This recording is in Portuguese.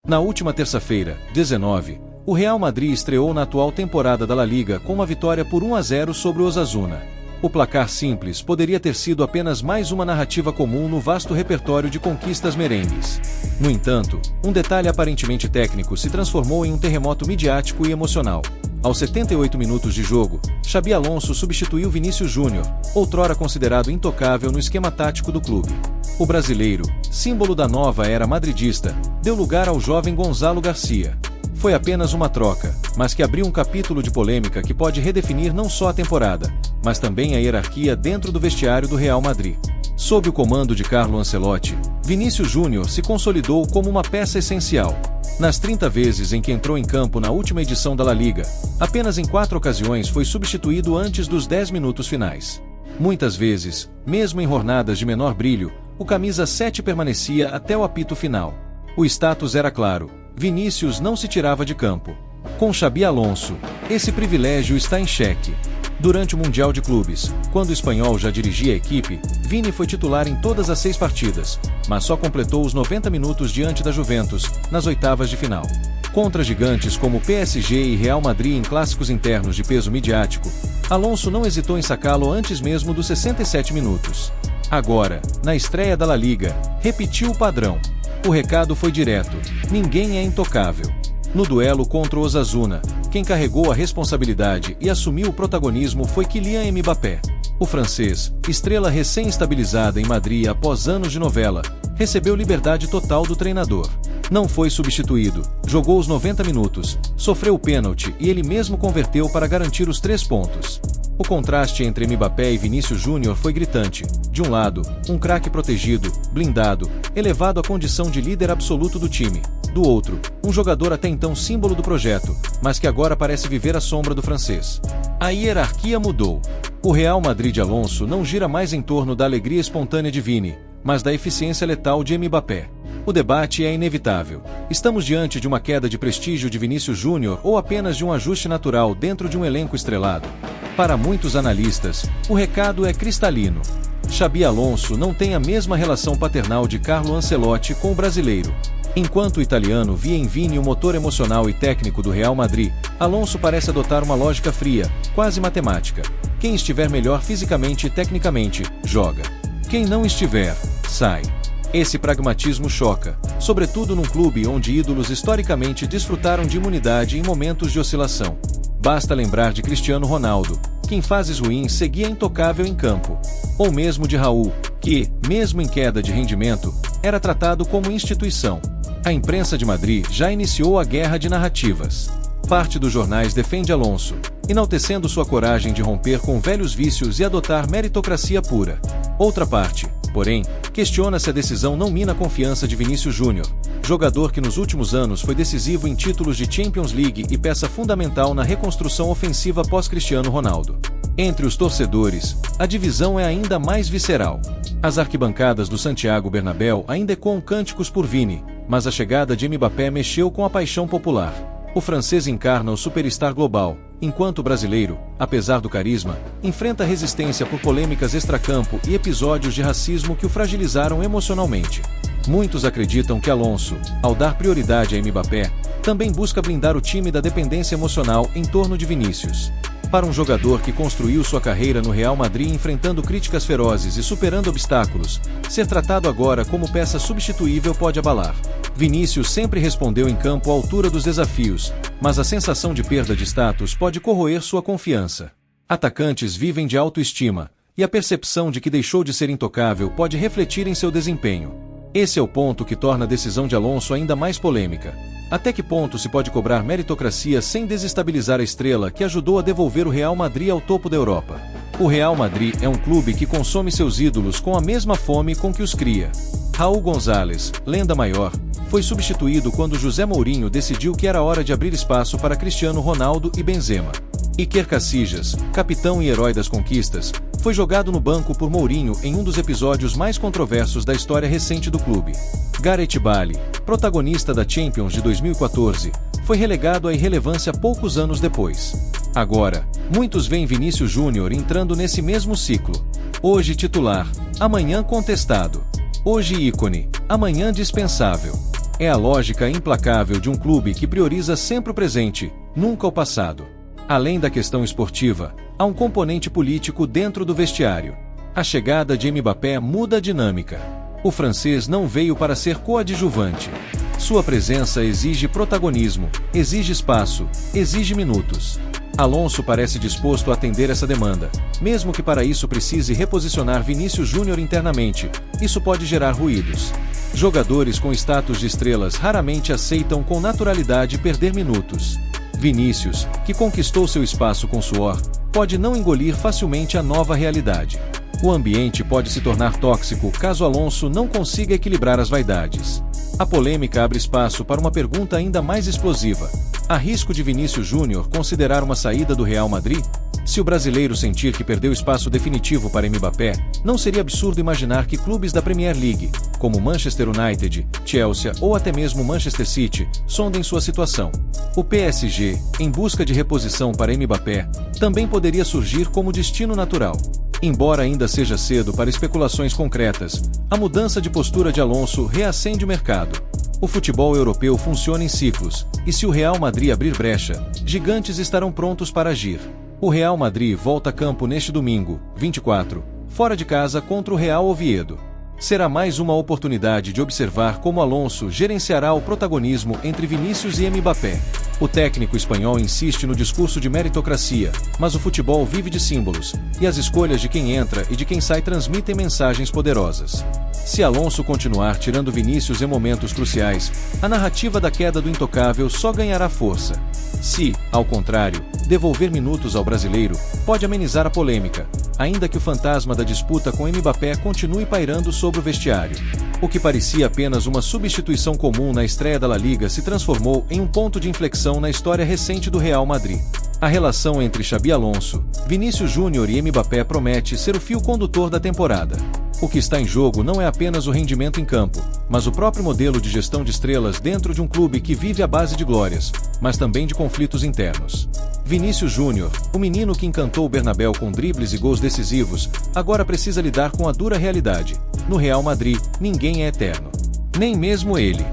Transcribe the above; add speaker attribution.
Speaker 1: Na última terça-feira, 19, o Real Madrid estreou na atual temporada da La Liga com uma vitória por 1-0 sobre o Osasuna. O placar simples poderia ter sido apenas mais uma narrativa comum no vasto repertório de conquistas merengues. No entanto, um detalhe aparentemente técnico se transformou em um terremoto midiático e emocional. Aos 78 minutos de jogo, Xabi Alonso substituiu Vinícius Júnior, outrora considerado intocável no esquema tático do clube. O brasileiro, símbolo da nova era madridista, deu lugar ao jovem Gonzalo Garcia. Foi apenas uma troca, mas que abriu um capítulo de polêmica que pode redefinir não só a temporada, mas também a hierarquia dentro do vestiário do Real Madrid. Sob o comando de Carlo Ancelotti, Vinícius Júnior se consolidou como uma peça essencial. Nas 30 vezes em que entrou em campo na última edição da La Liga, apenas em 4 ocasiões foi substituído antes dos 10 minutos finais. Muitas vezes, mesmo em jornadas de menor brilho, o camisa 7 permanecia até o apito final. O status era claro: Vinícius não se tirava de campo. Com Xabi Alonso, esse privilégio está em xeque. Durante o Mundial de Clubes, quando o espanhol já dirigia a equipe, Vini foi titular em todas as 6 partidas, mas só completou os 90 minutos diante da Juventus, nas oitavas de final. Contra gigantes como PSG e Real Madrid em clássicos internos de peso midiático, Alonso não hesitou em sacá-lo antes mesmo dos 67 minutos. Agora, na estreia da La Liga, repetiu o padrão. O recado foi direto: ninguém é intocável. No duelo contra o Osasuna, quem carregou a responsabilidade e assumiu o protagonismo foi Kylian Mbappé. O francês, estrela recém-estabilizada em Madrid após anos de novela, recebeu liberdade total do treinador. Não foi substituído, jogou os 90 minutos, sofreu o pênalti e ele mesmo converteu para garantir os 3 pontos. O contraste entre Mbappé e Vinícius Júnior foi gritante. De um lado, um craque protegido, blindado, elevado à condição de líder absoluto do time. Do outro, um jogador até então símbolo do projeto, mas que agora parece viver à sombra do francês. A hierarquia mudou. O Real Madrid de Alonso não gira mais em torno da alegria espontânea de Vini, mas da eficiência letal de Mbappé. O debate é inevitável. Estamos diante de uma queda de prestígio de Vinícius Júnior ou apenas de um ajuste natural dentro de um elenco estrelado? Para muitos analistas, o recado é cristalino. Xabi Alonso não tem a mesma relação paternal de Carlo Ancelotti com o brasileiro. Enquanto o italiano via em Vini o motor emocional e técnico do Real Madrid, Alonso parece adotar uma lógica fria, quase matemática. Quem estiver melhor fisicamente e tecnicamente, joga. Quem não estiver, sai. Esse pragmatismo choca, sobretudo num clube onde ídolos historicamente desfrutaram de imunidade em momentos de oscilação. Basta lembrar de Cristiano Ronaldo, que em fases ruins seguia intocável em campo. Ou mesmo de Raul, que, mesmo em queda de rendimento, era tratado como instituição. A imprensa de Madrid já iniciou a guerra de narrativas. Parte dos jornais defende Alonso, enaltecendo sua coragem de romper com velhos vícios e adotar meritocracia pura. Outra parte, porém, questiona se a decisão não mina a confiança de Vinícius Júnior, jogador que nos últimos anos foi decisivo em títulos de Champions League e peça fundamental na reconstrução ofensiva pós-Cristiano Ronaldo. Entre os torcedores, a divisão é ainda mais visceral. As arquibancadas do Santiago Bernabéu ainda ecoam cânticos por Vini, mas a chegada de Mbappé mexeu com a paixão popular. O francês encarna o superstar global, enquanto o brasileiro, apesar do carisma, enfrenta resistência por polêmicas extracampo e episódios de racismo que o fragilizaram emocionalmente. Muitos acreditam que Alonso, ao dar prioridade a Mbappé, também busca blindar o time da dependência emocional em torno de Vinícius. Para um jogador que construiu sua carreira no Real Madrid enfrentando críticas ferozes e superando obstáculos, ser tratado agora como peça substituível pode abalar. Vinícius sempre respondeu em campo à altura dos desafios, mas a sensação de perda de status pode corroer sua confiança. Atacantes vivem de autoestima, e a percepção de que deixou de ser intocável pode refletir em seu desempenho. Esse é o ponto que torna a decisão de Alonso ainda mais polêmica. Até que ponto se pode cobrar meritocracia sem desestabilizar a estrela que ajudou a devolver o Real Madrid ao topo da Europa? O Real Madrid é um clube que consome seus ídolos com a mesma fome com que os cria. Raul González, lenda maior, foi substituído quando José Mourinho decidiu que era hora de abrir espaço para Cristiano Ronaldo e Benzema. Iker Casillas, capitão e herói das conquistas, foi jogado no banco por Mourinho em um dos episódios mais controversos da história recente do clube. Gareth Bale, protagonista da Champions de 2014, foi relegado à irrelevância poucos anos depois. Agora, muitos veem Vinícius Júnior entrando nesse mesmo ciclo. Hoje titular, amanhã contestado. Hoje ícone, amanhã dispensável. É a lógica implacável de um clube que prioriza sempre o presente, nunca o passado. Além da questão esportiva, há um componente político dentro do vestiário. A chegada de Mbappé muda a dinâmica. O francês não veio para ser coadjuvante. Sua presença exige protagonismo, exige espaço, exige minutos. Alonso parece disposto a atender essa demanda, mesmo que para isso precise reposicionar Vinícius Júnior internamente. Isso pode gerar ruídos. Jogadores com status de estrelas raramente aceitam com naturalidade perder minutos. Vinícius, que conquistou seu espaço com suor, pode não engolir facilmente a nova realidade. O ambiente pode se tornar tóxico caso Alonso não consiga equilibrar as vaidades. A polêmica abre espaço para uma pergunta ainda mais explosiva. Há risco de Vinícius Júnior considerar uma saída do Real Madrid? Se o brasileiro sentir que perdeu espaço definitivo para Mbappé, não seria absurdo imaginar que clubes da Premier League, como Manchester United, Chelsea ou até mesmo Manchester City, sondem sua situação. O PSG, em busca de reposição para Mbappé, também poderia surgir como destino natural. Embora ainda seja cedo para especulações concretas, a mudança de postura de Alonso reacende o mercado. O futebol europeu funciona em ciclos, e se o Real Madrid abrir brecha, gigantes estarão prontos para agir. O Real Madrid volta a campo neste domingo, 24, fora de casa contra o Real Oviedo. Será mais uma oportunidade de observar como Alonso gerenciará o protagonismo entre Vinícius e Mbappé. O técnico espanhol insiste no discurso de meritocracia, mas o futebol vive de símbolos, e as escolhas de quem entra e de quem sai transmitem mensagens poderosas. Se Alonso continuar tirando Vinícius em momentos cruciais, a narrativa da queda do intocável só ganhará força. Se, ao contrário, devolver minutos ao brasileiro, pode amenizar a polêmica, ainda que o fantasma da disputa com Mbappé continue pairando sobre o vestiário. O que parecia apenas uma substituição comum na estreia da La Liga se transformou em um ponto de inflexão na história recente do Real Madrid. A relação entre Xabi Alonso, Vinícius Júnior e Mbappé promete ser o fio condutor da temporada. O que está em jogo não é apenas o rendimento em campo, mas o próprio modelo de gestão de estrelas dentro de um clube que vive à base de glórias, mas também de conflitos internos. Vinícius Júnior, o menino que encantou o Bernabéu com dribles e gols decisivos, agora precisa lidar com a dura realidade. No Real Madrid, ninguém é eterno. Nem mesmo ele.